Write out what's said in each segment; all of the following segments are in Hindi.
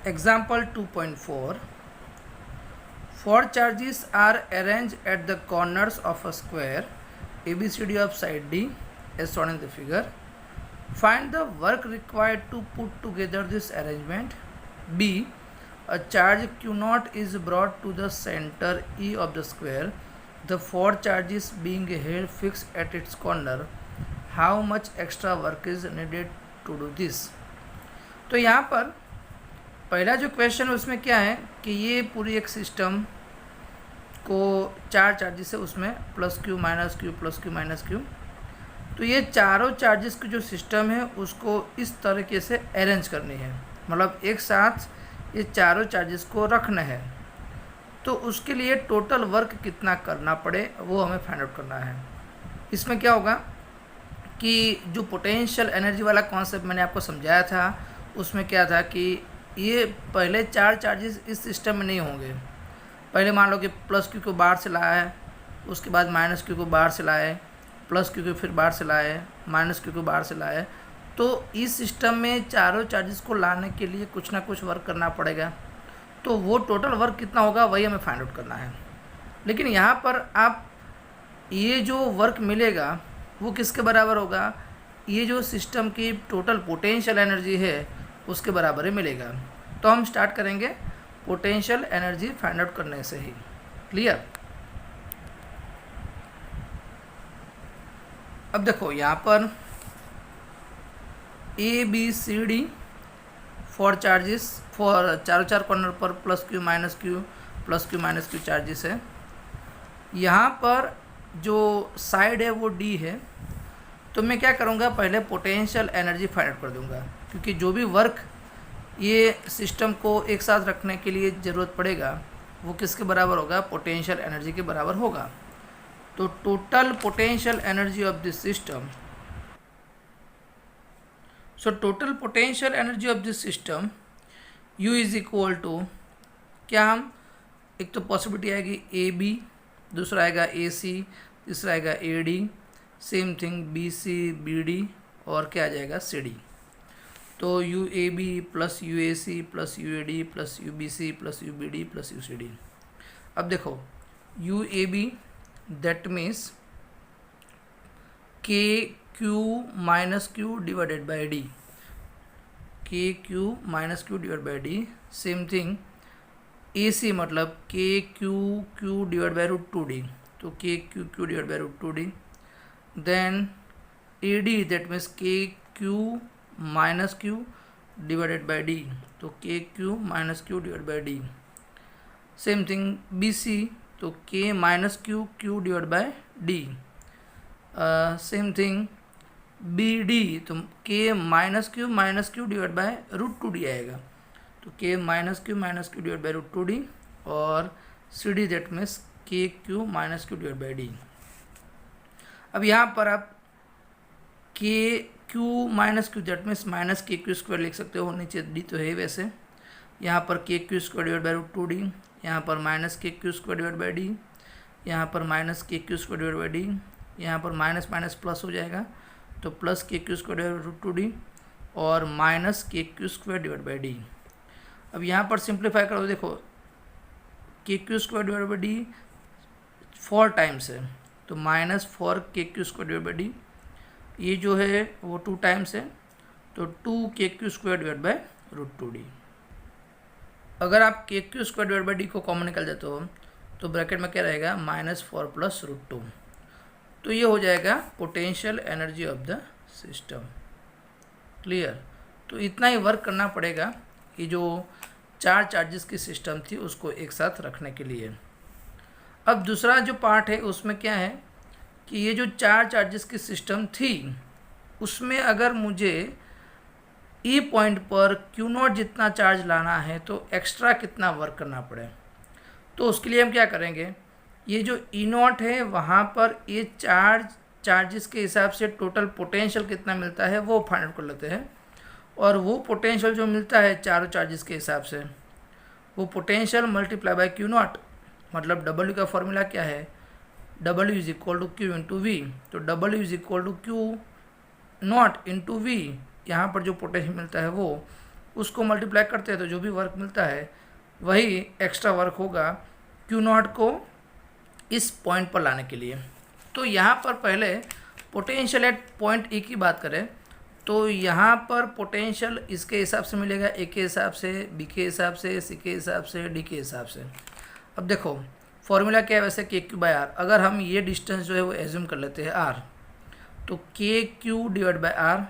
Example 2.4. Four charges are arranged at the corners of a square ABCD of side D as shown in the figure. Find the work required to put together this arrangement. B. A charge Q0 is brought to the center E of the square. The four charges being held fixed at its corner. How much extra work is needed to do this? तो यहाँ पर पहला जो क्वेश्चन है उसमें क्या है कि ये पूरी एक सिस्टम को चार चार्जेस है, उसमें plus Q minus Q plus Q minus Q, तो ये चारों चार्जेस की जो सिस्टम है उसको इस तरीके से अरेंज करनी है, मतलब एक साथ ये चारों चार्जेस को रखना है। तो उसके लिए टोटल वर्क कितना करना पड़े वो हमें फाइंड आउट करना है। इसमें क्या होगा कि जो पोटेंशियल एनर्जी वाला कॉन्सेप्ट मैंने आपको समझाया था उसमें क्या था कि ये पहले चार चार्जेस इस सिस्टम में नहीं होंगे। पहले मान लो कि प्लस क्यू को बाहर से लाया है, उसके बाद माइनस क्यू को बाहर से लाया है, प्लस क्यू को फिर बाहर से लाया है, माइनस क्यू को बाहर से लाया है। तो इस सिस्टम में चारों चार्जेस को लाने के लिए कुछ ना कुछ वर्क करना पड़ेगा। तो वो टोटल वर्क कितना होगा वही हमें फाइंड आउट करना है। लेकिन यहाँ पर आप ये जो वर्क मिलेगा वो किसके बराबर होगा? ये जो सिस्टम की टोटल पोटेंशियल एनर्जी है उसके बराबर ही मिलेगा। तो हम स्टार्ट करेंगे पोटेंशियल एनर्जी फाइंड आउट करने से ही। क्लियर? अब देखो यहाँ पर A B C D four charges, four चार कॉर्नर पर plus Q minus Q charges है। यहाँ पर जो साइड है वो डी है, तो मैं क्या करूँगा, पहले पोटेंशियल एनर्जी फाइंड आउट कर दूँगा, क्योंकि जो भी वर्क ये सिस्टम को एक साथ रखने के लिए ज़रूरत पड़ेगा वो किसके बराबर होगा? पोटेंशियल एनर्जी के बराबर होगा। तो total potential energy of this system, so total potential energy of this system U is equal to, क्या हम एक तो पॉसिबिलिटी आएगी ए बी, दूसरा आएगा ए सी, तीसरा आएगा A D, same thing B C B D, और क्या आ जाएगा सी डी। तो U A B plus U A C plus U A D plus U B C plus U B D plus U C D. अब देखो U A B that means K Q minus Q divided by D, K Q minus Q divide by D. Same thing A C मतलब K Q Q divide by root two D, तो K Q Q divide by root two D. Then A D that means K Q minus Q divided by D, तो K Q minus Q divide by D. Same thing B C, तो K minus Q Q divide by D. Same thing B D, तो K minus Q divide by root two D आएगा, तो K minus Q divide by root two D. और C D that means K Q minus Q divide by D. अब यहाँ पर आप K Q minus Q that means minus K Q square लिख सकते हो, नीचे डी तो है वैसे। यहाँ पर K Q square divide by root two D, यहाँ पर minus K Q square divide by D, यहाँ पर minus K Q square divide by D, यहाँ पर माइनस माइनस प्लस हो जाएगा, तो plus K Q square divide by root two D और minus K Q square divide by D. अब यहाँ पर सिंप्लीफाई करो, देखो K Q square divide by D 4 times है, तो minus 4 K Q square divide by D, ये जो है वो 2 टाइम्स है, तो 2 K Q square divide by root two D. अगर आप K Q square divide by D को कॉमन निकल जाते हो तो ब्रैकेट में क्या रहेगा? -4 प्लस रूट टू। तो ये हो जाएगा potential energy of the system. Clear? तो इतना ही वर्क करना पड़ेगा ये जो चार चार्जेस की सिस्टम थी उसको एक साथ रखने के लिए। अब दूसरा जो पार्ट है उसमें क्या है कि ये जो चार चार्जेस की सिस्टम थी उसमें अगर मुझे ई पॉइंट पर क्यू नॉट जितना चार्ज लाना है तो एक्स्ट्रा कितना वर्क करना पड़े। तो उसके लिए हम क्या करेंगे, ये जो ई नॉट है वहाँ पर ये चार्जेस के हिसाब से टोटल पोटेंशियल कितना मिलता है वो फाइंड आउट कर लेते हैं। और वो पोटेंशियल जो मिलता है चारों चार्जेस के हिसाब से, वो potential multiply by Q naught, मतलब डब्ल्यू का फॉर्मूला क्या है? W is equal to Q into V. तो W is equal to Q naught into V, यहाँ पर जो पोटेंशियल मिलता है वो उसको मल्टीप्लाई करते हैं तो जो भी वर्क मिलता है वही एक्स्ट्रा वर्क होगा क्यू नॉट को इस पॉइंट पर लाने के लिए। तो यहाँ पर पहले पोटेंशियल एट पॉइंट ई की बात करें तो यहाँ पर पोटेंशियल इसके हिसाब से मिलेगा, ए के हिसाब से, बी के हिसाब से, सी के हिसाब से, डी के हिसाब से। अब देखो फॉर्मूला क्या है वैसे, के क्यू बाय आर। अगर हम ये डिस्टेंस जो है वो एज्यूम कर लेते हैं आर, तो K Q divide by R,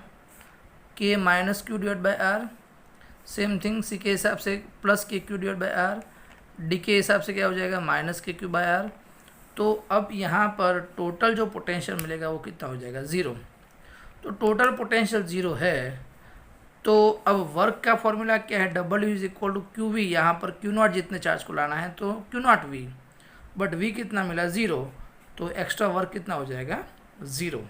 K minus Q divide by R, same thing C के हिसाब से plus K Q divide by R, D के हिसाब से क्या हो जाएगा minus K Q by are. तो अब यहाँ पर टोटल जो पोटेंशियल मिलेगा वो कितना हो जाएगा, ज़ीरो। तो टोटल पोटेंशियल ज़ीरो है। तो अब वर्क का फॉर्मूला क्या है, W is equal to Q V. यहाँ पर क्यू नॉट जितने चार्ज को लाना है तो Q not V, but V कितना मिला, ज़ीरो। तो एक्स्ट्रा वर्क कितना हो जाएगा, ज़ीरो।